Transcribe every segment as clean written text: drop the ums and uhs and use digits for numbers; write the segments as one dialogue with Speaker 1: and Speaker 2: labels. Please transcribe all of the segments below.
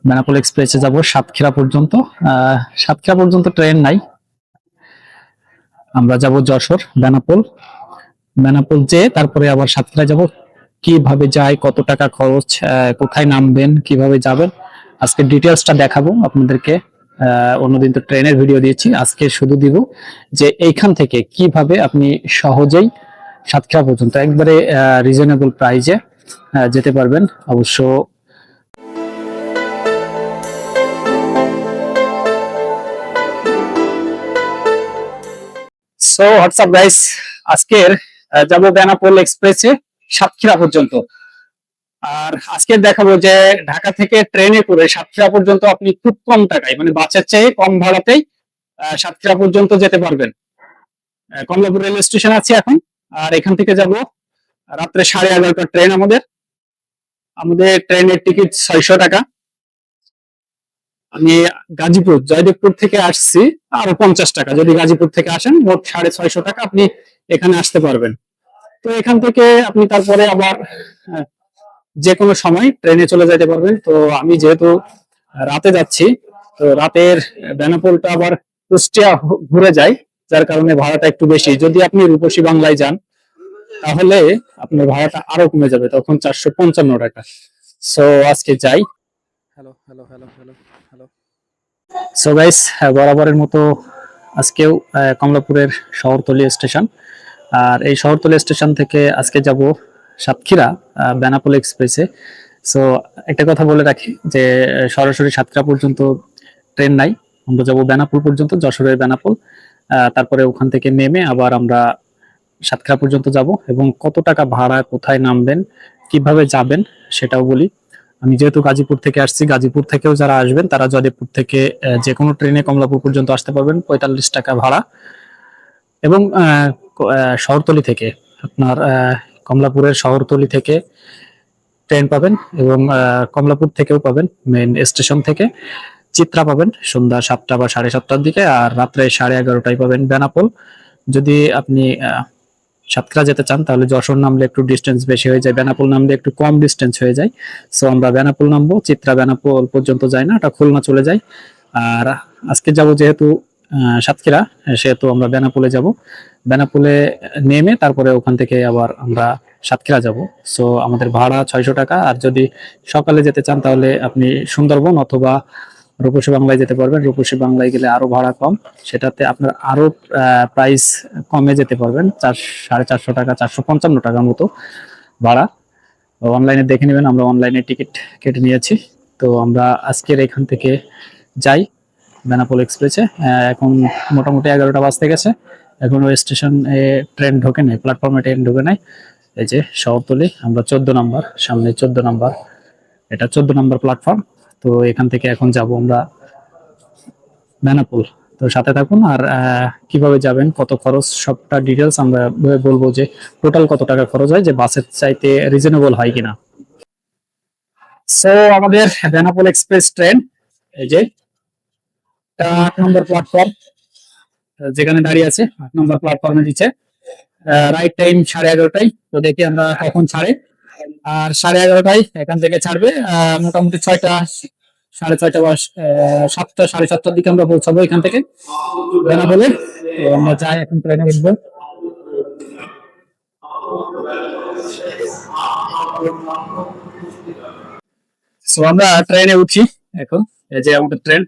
Speaker 1: বেনাপোল এক্সপ্রেসে যাব সাতক্ষীরা পর্যন্ত। সাতক্ষীরা পর্যন্ত ট্রেন নাই, আমরা যাব যশোর বেনাপোল। বেনাপোল যেয়ে তারপরে আবার সাতক্ষীরা যাব। কিভাবে যায়, কত টাকা খরচ, কোথায় নামবেন, কিভাবে যাবেন, আজকে ডিটেলসটা দেখাবো আপনাদেরকে। অন্যদিন তো ট্রেনের ভিডিও দিয়েছি, আজকে শুধু দিব যে এইখান থেকে কিভাবে আপনি সহজেই সাতক্ষীরা পর্যন্ত একবারে রিজনেবল প্রাইজে যেতে পারবেন। অবশ্য সো হোয়াটসঅ্যাপ গাইস, আজকের যাব বেনাপোল এক্সপ্রেসে সাতক্ষীরা পর্যন্ত। আর আজকে দেখাবো যে ঢাকা থেকে ট্রেনে করে সাতক্ষীরা পর্যন্ত আপনি খুব কম টাকায়, মানে বাসের চেয়ে কম ভাড়াতেই সাতক্ষীরা পর্যন্ত যেতে পারবেন। কমলাপুর রেল স্টেশন আছে এখন, আর এখান থেকে যাব রাত্রে 11:30টার ট্রেন। আমাদের আমাদের ট্রেনের টিকিট 600 টাকা। আমি গাজীপুর জয়দেবপুর থেকে আসছি, আরো 50 টাকা। যদি গাজীপুর থেকে আসেন মোট 650 টাকা আপনি এখানে আসতে পারবেন। তো এখান থেকে আপনি তারপরে আবার যে কোনো সময় ট্রেনে চলে যেতে পারবেন। তো আমি যেহেতু রাতে যাচ্ছি, তো রাতের বেনাপোলটা আবার কুষ্টিয়া ঘুরে যায়, যার কারণে ভাড়াটা একটু বেশি। যদি আপনি রূপসী বাংলায় যান তাহলে আপনার ভাড়াটা আরো কমে যাবে, তখন 455 টাকা। সো আজকে যাই। Hello hello hello hello hello. So guys, বরাবরের মতো আজকেও কমলাপুরের শহরতলি স্টেশন। আর এই শহরতলি স্টেশন থেকে আজকে যাব সাতক্ষীরা বেনাপোল এক্সপ্রেসে। সো একটা কথা বলে রাখি যে সরাসরি সাতক্ষীরা পর্যন্ত ট্রেন নাই, আমরা যাব বেনাপোল পর্যন্ত, যশোরের বেনাপোল। তারপরে ওখান থেকে নেমে আবার আমরা সাতক্ষীরা পর্যন্ত যাব। এবং কত টাকা ভাড়া, কোথায় নামবেন, কিভাবে যাবেন সেটাও বলি। আমি যেহেতু গাজীপুর থেকে আসছি, গাজীপুর থেকেও যারা আসবেন তারা জয়দেবপুর থেকে যে কোনো ট্রেনে কমলাপুর পর্যন্ত আসতে পারবেন, 45 টাকা ভাড়া। এবং শহরতলি থেকে আপনার কমলাপুরের শহরতলি থেকে ট্রেন পাবেন, এবং কমলাপুর থেকেও পাবেন, মেন স্টেশন থেকে চিত্রা পাবেন সন্ধ্যা 7টা বা 7:30টার দিকে, আর রাত্রে 11:30টায় পাবেন বেনাপোল। যদি আপনি সাতক্ষীরা যেতে চান তাহলে যশোর নামলে একটু ডিস্টেন্স বেশি হয়ে যায়, বেনাপোল নামলে একটু কম ডিস্টেন্স হয়ে যায়। সো আমরা বেনাপোল নামবো, চিত্রা বেনাপোল পর্যন্ত যায় না, ওটা খুলনা চলে যায়। আর আজকে যাব যেহেতু সাতক্ষীরা, সেহেতু আমরা বেনাপোলে যাব। বেনাপোলে নেমে তারপরে ওখান থেকে আবার আমরা সাতক্ষীরা যাব। সো আমাদের ভাড়া 600 টাকা। আর যদি সকালে যেতে চান তাহলে আপনি সুন্দরবন অথবা রূপসী বাংলায় যেতে পারবেন। রূপসী বাংলায় গেলে আরো ভাড়া কম, সেটাতে আপনার আরো প্রাইস কমে যেতে পারবেন, 450 টাকা, 455 টাকার মতো ভাড়া। অনলাইনে দেখে নেবেন, আমরা অনলাইনে টিকিট কেটে নিয়েছি। তো আমরা আজকের এখান থেকে যাই বেনাপোল এক্সপ্রেসে। এখন মোটামুটি 11টা বাজতে গেছে, এখনো স্টেশনে ট্রেন ঢোকে নাই, প্ল্যাটফর্মে ট্রেন ঢোকে নাই। এই যে শহরতলি, আমরা 14 নম্বর, সামনে 14 নম্বর, এটা 14 নম্বর প্ল্যাটফর্ম। তো এখান থেকে এখন যাব আমরা বেনাপোল। তো সাথে থাকুন। আর কিভাবে যাবেন, কত খরচ, সবটা ডিটেলস আমরা বলবো, যে টোটাল কত টাকা খরচ হয়, যে বাসের চাইতে রিজনেবল হয় কিনা। সো আমাদের বেনাপোল এক্সপ্রেস ট্রেন, এই যে 8 নম্বর প্ল্যাটফর্ম যেখানে দাঁড়িয়ে আছে, 8 নম্বর প্ল্যাটফর্মে দিচ্ছে। রাইট টাইম 11:30টায়। তো দেখি আমরা কখন ছাড়ে। আর 11:30টায় এখান থেকে ছাড়বে। মোটামুটি 6টা, 6:30 বা 7টা, 7:30টার দিকে আমরা পৌঁছাবো এখান থেকে বেনাপোলে। তো আমরা যাই, এখন ট্রেনে উঠবো। সো আমরা ট্রেনে উঠি এখন, এই যে আমাদের ট্রেন।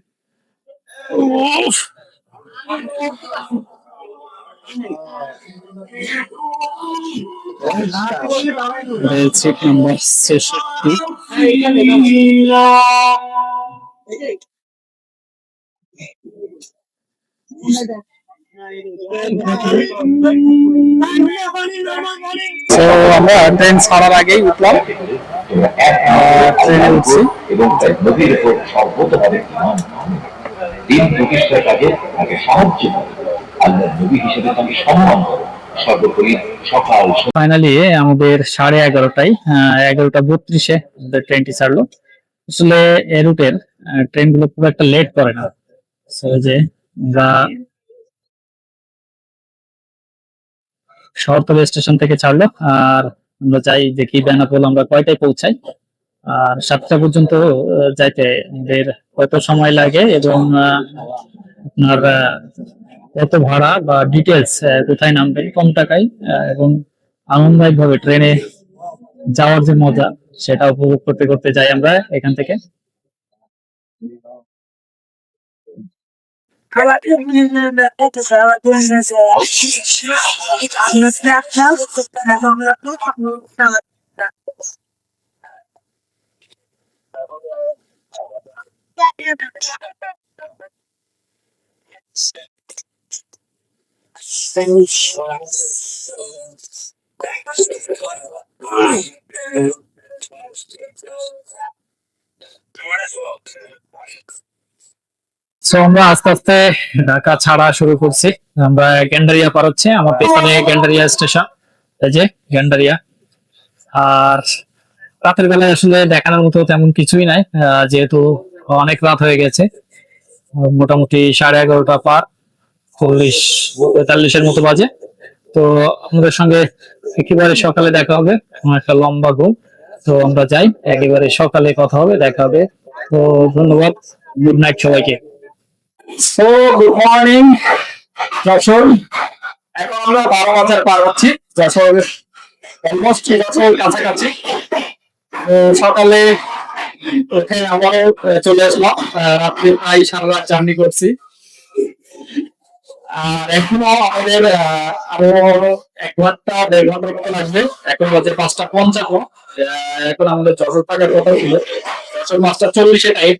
Speaker 1: Seat number 66। তো আমরা ট্রেন ছাড়ার আগেই উঠলাম, ট্রেনে উঠছি এবং নদীর উপর সর্বতভাবে দিন প্রতিষ্ঠার কাজে তাকে সাহায্য করে, আল্লাহর নবী হিসেবে তাকে সম্মান করে। সর্বোপরি সকাল ফাইনালি আমাদের 11:30টায়, 11:32-এ আমাদের ট্রেনটি ছাড়লো। আসলে এই রুটের ট্রেন গুলো খুব একটা লেট করে না। যে আমরা শহরতলি স্টেশন থেকে ছাড়লো, আর আমরা যাই দেখি বেনাপোল আমরা কয়টায় পৌঁছাই। আর 7টা পর্যন্ত যাইতে আমাদের কত সময় লাগে এবং আপনার কত ভাড়া বা ডিটেলস, কোথায় নামবেন কম টাকায় এবং আনন্দদায়ক ভাবে ট্রেনে যাওয়ার যে মজা সেটা উপভোগ করতে করতে যাই আমরা এখান থেকে। সো আমরা আস্তে আস্তে ঢাকা ছাড়া শুরু করছি। আমরা গেন্ডারিয়া পার হচ্ছে, আমার পেছনে গেন্ডারিয়া স্টেশন, এই যে গেন্ডারিয়া। আর রাতের বেলায় আসলে দেখানোর মতো তেমন কিছুই নাই, যেহেতু অনেক রাত হয়ে গেছে, মোটামুটি 11:30 পার, 40-45 মতো বাজে। তো আমাদের সঙ্গে একেবারে সকালে দেখা হবে, আমার একটা লম্বা ঘুম। তো আমরা যাই, একেবারে সকালে কথা হবে, দেখা হবে। তো ধন্যবাদ, গুড নাইট সবাইকে। So good morning Jessore. এখন আমরা 12 বাজার পার হচ্ছি, যশোর অলমোস্ট যশোর কাছাকাছি। সকালে উঠে আবারও চলে আসলাম, রাত্রে প্রায় সারা রাত জার্নি করছি। আর এখনো আমাদের আরো 1 ঘন্টা 1.5 ঘন্টার মতো লাগবে। এখন বাজে 5টা 55। এখন আমাদের যশোর থাকার কথা ছিল যশোর 5টা 40-এ টাইম।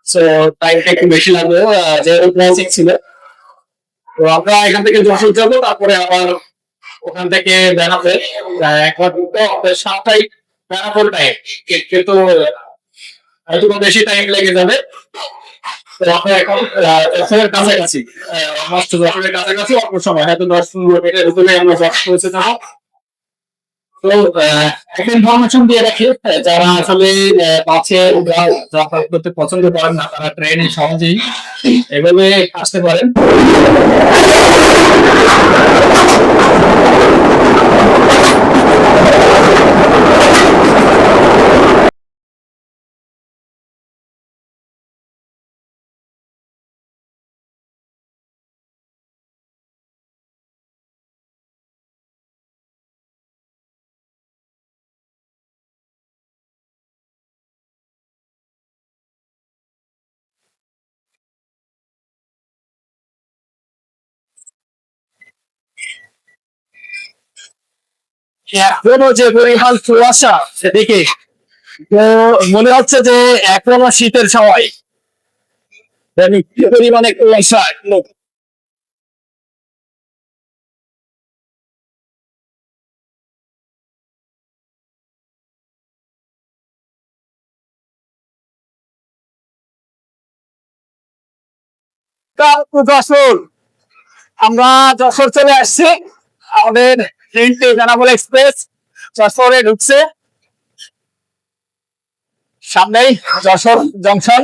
Speaker 1: সো টাইমটা একটু বেশি লাগবে, যেহেতু ক্লাসিক ছিল। তো আমরা এখান থেকে যশোর যাবো, তারপরে আবার ওখান থেকে বেনাপোল। একবার দুটো 7টাই বেনাপোল টাইম, কিন্তু হয়তো বেশি টাইম লেগে যাবে। তো আমরা এখন যশোরের কাছাকাছি, অলমোস্ট যশোরের কাছাকাছি, অল্প সময় হয়তো 10-15 মিনিটের ভিতরে আমরা যশোর পৌঁছে যাবো। তো একটা ইনফরমেশন দিয়ে রাখি, যারা আসলে বাসে যাতায়াত করতে পছন্দ করেন না, তারা ট্রেনে সহজেই এভাবে আসতে পারেন। এখনো যে পরিমাণ কুয়াশা সেদিকে, তো মনে হচ্ছে যে এখনো শীতের সময়, কি পরিমাণে কুয়াশা। যশোর, আমরা যশোর চলে আসছি। আমাদের ট্রেনটি বেনাপোল এক্সপ্রেস যশোরে ঢুকছে, সামনেই যশোর জংশন।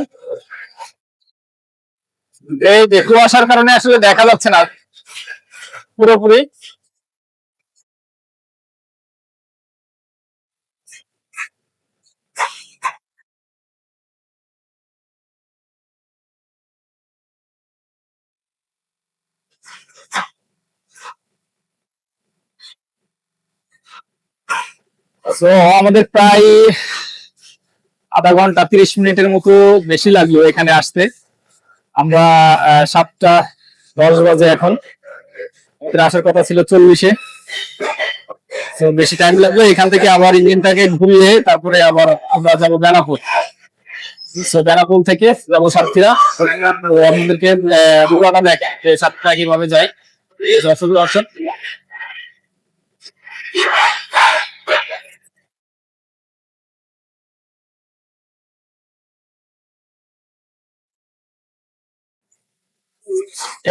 Speaker 1: এই যে কুয়াশার কারণে আসলে দেখা যাচ্ছে না পুরোপুরি। তো আমাদের প্রায় আধা ঘন্টা 30 মিনিটের মতো বেশি লাগলো এখানে আসতে। আমরা 7টা 10 বাজে, এখন আমাদের আসার কথা ছিল 40-এ। তো বেশি টাইম লাগবে। এখান থেকে আবার ইঞ্জিনটাকে ঘুরিয়ে তারপরে আবার আমরা যাবো বেনাপোল। তো বেনাপোল থেকে যাবো সাতক্ষীরা। তো আমাদেরকে পুরোটা দেখে যে সাতক্ষীরা কিভাবে যায়, যশোর দর্শন।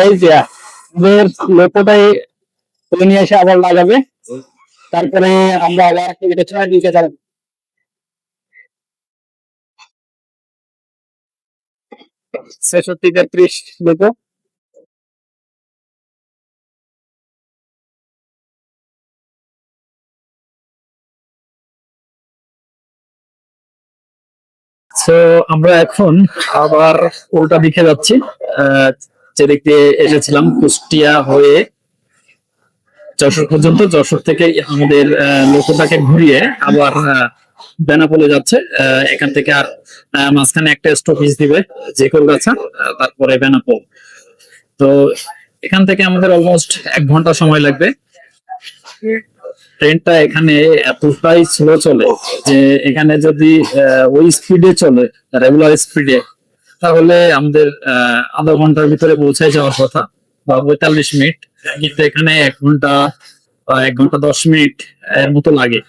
Speaker 1: এই যে আমাদের লোকটাই তুলে নিয়ে এসে আবার লাগাবে, তারপরে আমরা আবার এটা ছয় দিকে যাবো। 66-33 লোক।
Speaker 2: সো আমরা এখন আবার উল্টা দিকে যাচ্ছি। আহ, যেদিক দিয়ে এসেছিলাম কুষ্টিয়া হয়ে যশোর পর্যন্ত, যশোর থেকে আমাদের লোকটাকে ঘুরিয়ে আবার বেনাপোলে যাচ্ছে। এখান থেকে আর মাঝখানে একটা স্টপেজ দিবে জেকরগাছা, তারপরে বেনাপোল। তো এখান থেকে আমাদের অলমোস্ট 1 ঘন্টা সময় লাগবে। ট্রেনটা এখানে এতটাই স্লো চলে যে এখানে যদি ওই স্পিডে চলে, রেগুলার স্পিডে, তাহলে আমাদের আধা ঘন্টার ভিতরে পৌঁছে যাওয়ার কথা বা 45 মিনিট, কিন্তু এখানে 1 ঘন্টা বা 1 ঘন্টা 10 মিনিট এর মতো লাগে।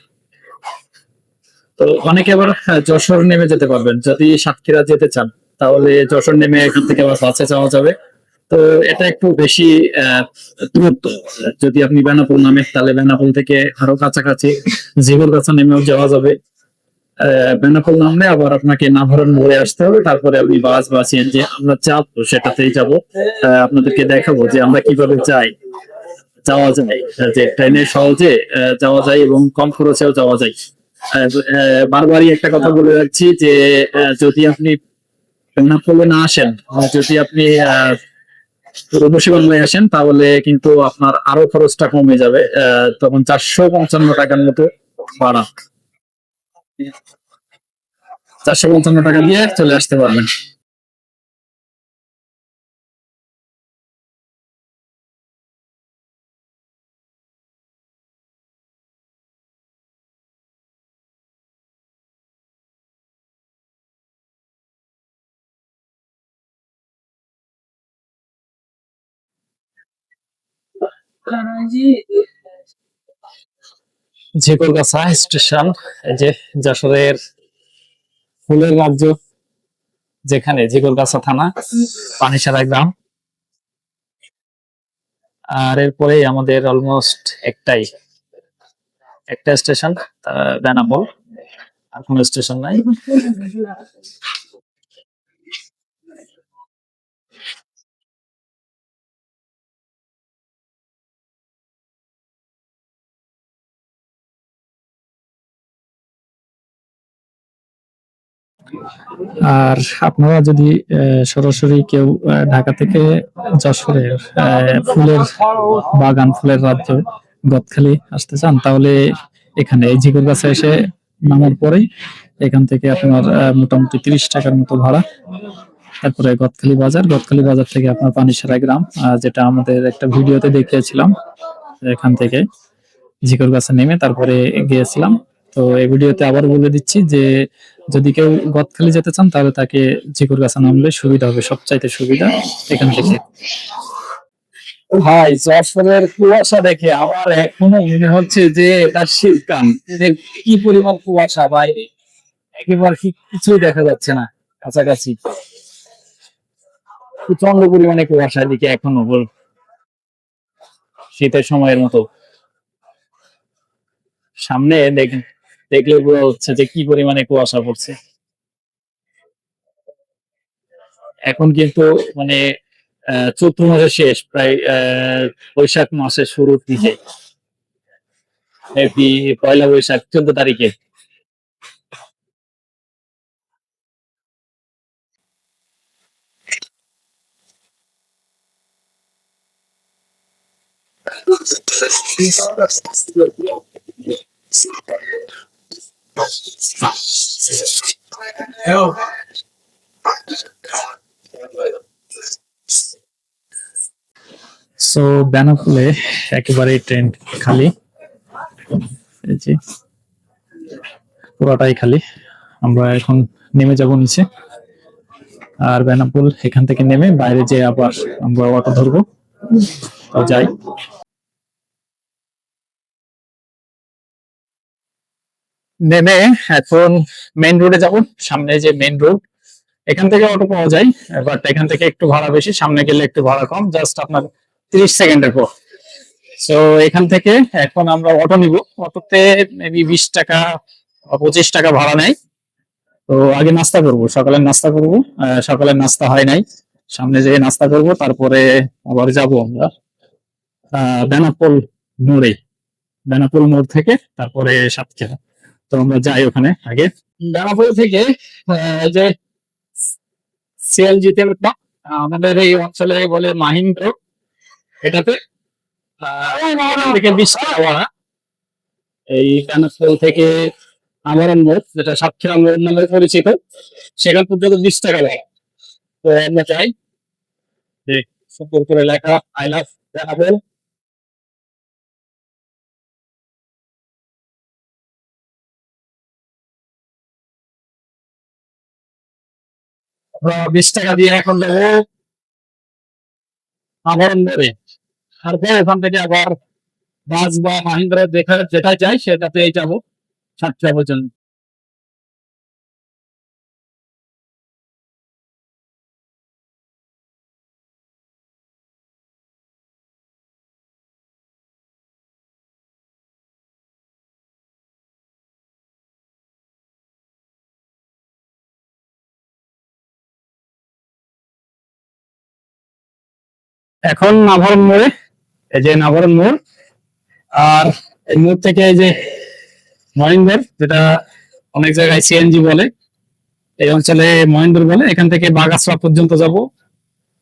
Speaker 2: তো অনেকে আবার যশোর নেমে যেতে পারবেন যদি সাতক্ষীরা যেতে চান, তাহলে যশোর নেমে এখান থেকে আবার বাসে যাওয়া যাবে। তো এটা একটু বেশি দূরত্ব। যদি আপনি বেনাপোল নামেন তাহলে বেনাপোল থেকে আরো কাছাকাছি জিগরগাছা নেমেও যাওয়া যাবে। বেনাপোল নামলে আবার আপনাকে নাভারণ মোড়ে আসতে হবে, তারপরে আপনি বাস বা সিএনজি আমরা চাপবো সেটাতেই যাব। আপনাদেরকে দেখাবো যে আমরা কিভাবে যাওয়া যায়, যে ট্রেনে সহজে যাওয়া যায় এবং কম খরচেও যাওয়া যায়। বারবারই একটা কথা বলে রাখছি যে যদি আপনি বেনাপোলে না আসেন, যদি আপনি রূপসী বাংলায় আসেন, তাহলে কিন্তু আপনার আরো খরচটা কমে যাবে। তখন 455 টাকার মতো ভাড়া, 455 টাকা দিয়ে চলে আসতে পারবেন। ঝিকরগাছা স্টেশন, এই যে যশোরের ফুলের রাজ্য, যেখানে ঝিকরগাছা থানা, পানিসারা গ্রাম। আর এরপরেই আমাদের অলমোস্ট একটা স্টেশন, বেনাপোল। আর কোনো স্টেশন নাই। আর আপনারা যদি সরাসরি কেউ ঢাকা থেকে যশোরের ফুলের বাগান, ফুলের রাজ্য গদখালি আসতে চান, তাহলে এখানে এই ঝিকরগাছা এসে নামার পরেই এখান থেকে আপনার মোটামুটি 30 টাকার মতো ভাড়া। তারপরে গদখালি বাজার থেকে আপনার পানিসারা গ্রাম, যেটা আমাদের একটা ভিডিওতে দেখিয়েছিলাম, এখান থেকে ঝিকরগাছা নেমে তারপরে গিয়েছিলাম। তো এই ভিডিওতে আবার বলে দিচ্ছি যে যদি কেউ গদখালি যেতে চান, তাহলে তাকে ঝিকরগাছা নামলে সুবিধা হবে, সবচাইতে সুবিধা এখান থেকে। ভাই, যশোরের কুয়াশা দেখে আমার এখনো মনে হচ্ছে যে এটা শীতকাল। কি পরিমাণ কুয়াশা ভাই, একেবারে কিছুই দেখা যাচ্ছে না কাছাকাছি। প্রচন্ড পরিমাণে কুয়াশা এদিকে এখনো শীতের সময়ের মতো। সামনে দেখলে বোঝা হচ্ছে যে কি পরিমাণে কুয়াশা পড়ছে। এখন কিন্তু মানে চৈত্র মাসের শেষ, প্রায় বৈশাখ মাসের শুরুর দিকে, পয়লা বৈশাখ 14 তারিখে। সো বেনাপোলে একেবারে ট্রেন খালি, এই যে পুরোটাই খালি। আমরা এখন নেমে যাব নিচে, আর বেনাপোল এখান থেকে নেমে বাইরে যেয়ে আবার আমরা অটো ধরবো। তো যাই। নেমে এখন মেইন রোডে যাব। সামনে যে মেইন রোড, এখান থেকে অটো পাওয়া যায়, বাট এখান থেকে একটু ভাড়া বেশি, সামনে গেলে একটু ভাড়া কম, জাস্ট আপনার 30 সেকেন্ডের পর। তো এখান থেকে এখন আমরা অটো নিব। অটোতে মেবি 20 টাকা বা 25 টাকা ভাড়া নেয়। তো আগে নাস্তা করব, সকালের নাস্তা করব। সকালের নাস্তা হয় নাই, সামনে যেয়ে নাস্তা করব, তারপরে আবার যাব আমরা বেনাপোল মোড়ে। বেনাপোল মোড় থেকে তারপরে সাতক্ষীরা।
Speaker 1: তো আমরা যাই ওখানে আগে।
Speaker 2: বেনাপোল থেকে এই যে সিএনজি তেলটা আমাদের এই অঞ্চলে বলে মাহিন্দ্র, এটাতে থেকে 20 টাকা ভাড়া। এই বেনাপোল থেকে আমরণ মোড়, যেটা সাতক্ষীরা মোড় নামে পরিচিত, সেখান পর্যন্ত 20 টাকা ভাড়া। তো আমরা চাই যে সুন্দর করে লেখা আই লাভ বেনাপোল। আমরা 20 টাকা দিয়ে এখন দেবো আমরণ মোড়ে। তারপরে ওখান থেকে আবার বাস বা মাহিন্দ্রা যেটা চাই সেটাতেই যাবো সাতক্ষীরা পর্যন্ত।
Speaker 1: এখন নাভারণ মোড়ে, এই যে নাভারণ মোড়, আর এই মোড় থেকে এই যে মহেন্দ্র, যেটা অনেক জায়গায় সিএনজি বলে, এই অঞ্চলে মহেন্দ্র বলে, এখান থেকে বাগাসরা পর্যন্ত যাব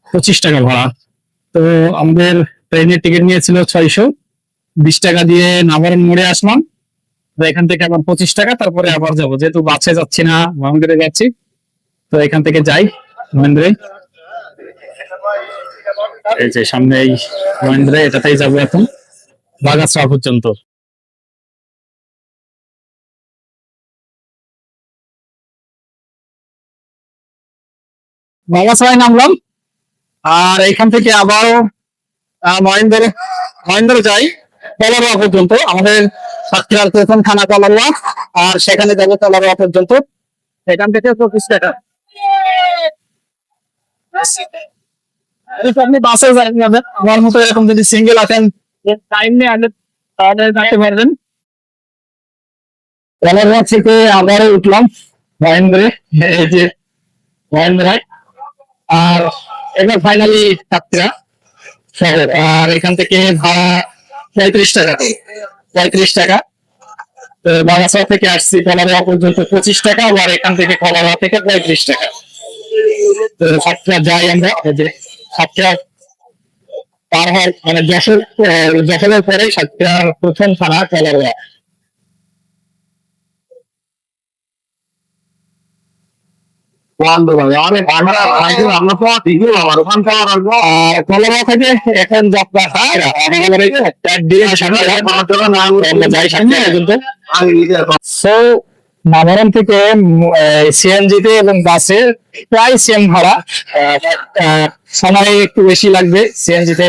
Speaker 1: 25 টাকা ভাড়া। তো আমাদের ট্রেনের টিকিট নিয়েছিল 620 টাকা দিয়ে নাভারণ মোড়ে আসলাম। তো এখান থেকে আবার 25 টাকা, তারপরে আবার যাব, যেহেতু বাসে যাচ্ছি না মহেন্দ্রে যাচ্ছি, তো এখান থেকে যাই মহেন্দ্রে। এই যে সামনে এই মহেন্দ্রে, এটাতেই যাবো এখন বাগাসরা পর্যন্ত। বাগাসরায় নামলাম, আর এখান থেকে আবারও মহেন্দ্র মহেন্দ্র যাই তলারোয়া পর্যন্ত। আমাদের সাতক্ষীরার প্রথম থানা তলারোয়া, আর সেখানে যাবো তলারোয়া পর্যন্ত। এখান থেকে 25 টাকা। আপনি বাসে যাবেন, আমার মতো এরকম যদি সিঙ্গেল আছেন, টাইম নিয়ে আসলে তাহলে যাইতে পারবেন। তলারোয়া থেকে আবারও উঠলাম মহেন্দ্রে, এই যে মহেন্দ্রায়। আর এবার ফাইনালি সাতক্ষীরা শহর। আর এখান থেকে ভাড়া 35 টাকা। 35 টাকা। বাগাসা থেকে আসছি কলারোয়া পর্যন্ত 25 টাকা, আর এখান থেকে কলারোয়া থেকে 35 টাকা। তো সাতক্ষীরা যাই আমরা, এই যে সাতক্ষীরা পার হওয়ার মানে যশোরের পরে সাতক্ষীরার প্রথম থানা কলারোয়া। কলারোয়া থেকে এখন যাত্রা সো নাভারণ থেকে সিএনজি তে এবং বাসে প্রায় সেম ভাড়া। সময় একটু বেশি লাগবে সিএনজি তে,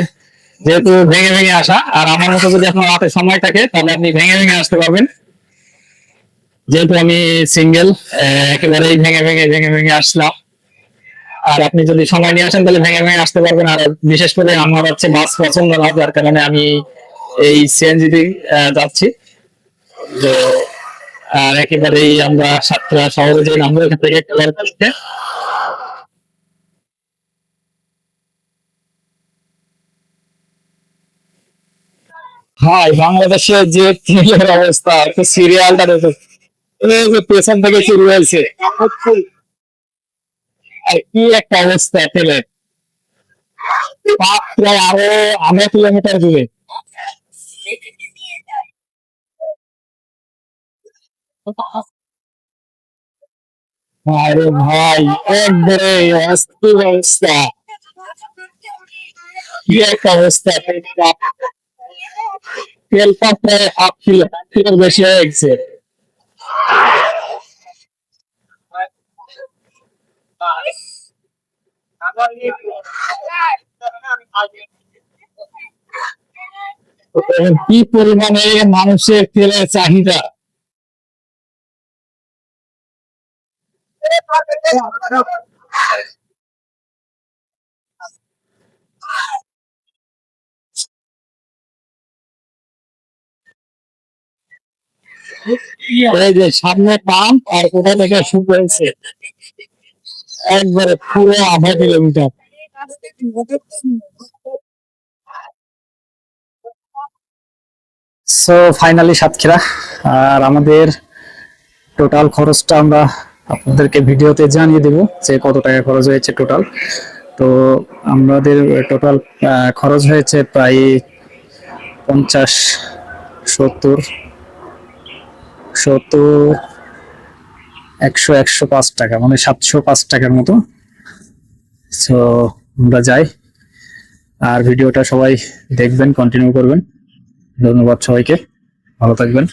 Speaker 1: যেহেতু ভেঙে ভেঙে আসা। আর আমার মতো যদি আপনার হাতে সময় থাকে তাহলে আপনি ভেঙে ভেঙে আসতে পারবেন, যেহেতু আমি সিঙ্গেল, একেবারেই ভেঙে ভেঙে আসলাম। আর আপনি যদি সময় নিয়ে আসেন তাহলে ভেঙে ভেঙে আসতে পারবেন। আর বিশেষ করে আমার হচ্ছে বাস পছন্দ না, যার কারণে আমি এই সিএনজি তে যাচ্ছি। তো আর একেবারেই আমরা সাতক্ষীরা শহরে যে নামবো, এখান থেকে ভাই বাংলাদেশের যে ট্রেনের অবস্থা, সিরিয়ালটা পেছন থেকে শুরু হয়েছে, আর কি একটা অবস্থা ট্রেনের। প্রায় আরো 1.5 কিলোমিটার দূরে। আরে ভাই, একবারে অস্থির অবস্থা, কি একটা অবস্থা। তেলটা প্রায় 1/2 কিলোর বেশি হয়ে গেছে। কি পরিমাণে মানুষের তেলের চাহিদা! এই যে সামনে পাম্প, আর কোথা থেকে শুরু হয়েছে, একবারে পুরো 1/2 কিলোমিটার। So finally Satkhira. আর আমাদের টোটাল খরচটা আমরা আপনাদেরকে ভিডিওতে জানিয়ে দেব যে কত টাকা খরচ হয়েছে টোটাল। তো আমাদের টোটাল খরচ হয়েছে প্রায় 50, 70, 100, 105 টাকা, মানে 705 টাকার মতো। তো আমরা যাই, আর ভিডিওটা সবাই দেখবেন, কন্টিনিউ করবেন। ধন্যবাদ সবাইকে, ভালো থাকবেন।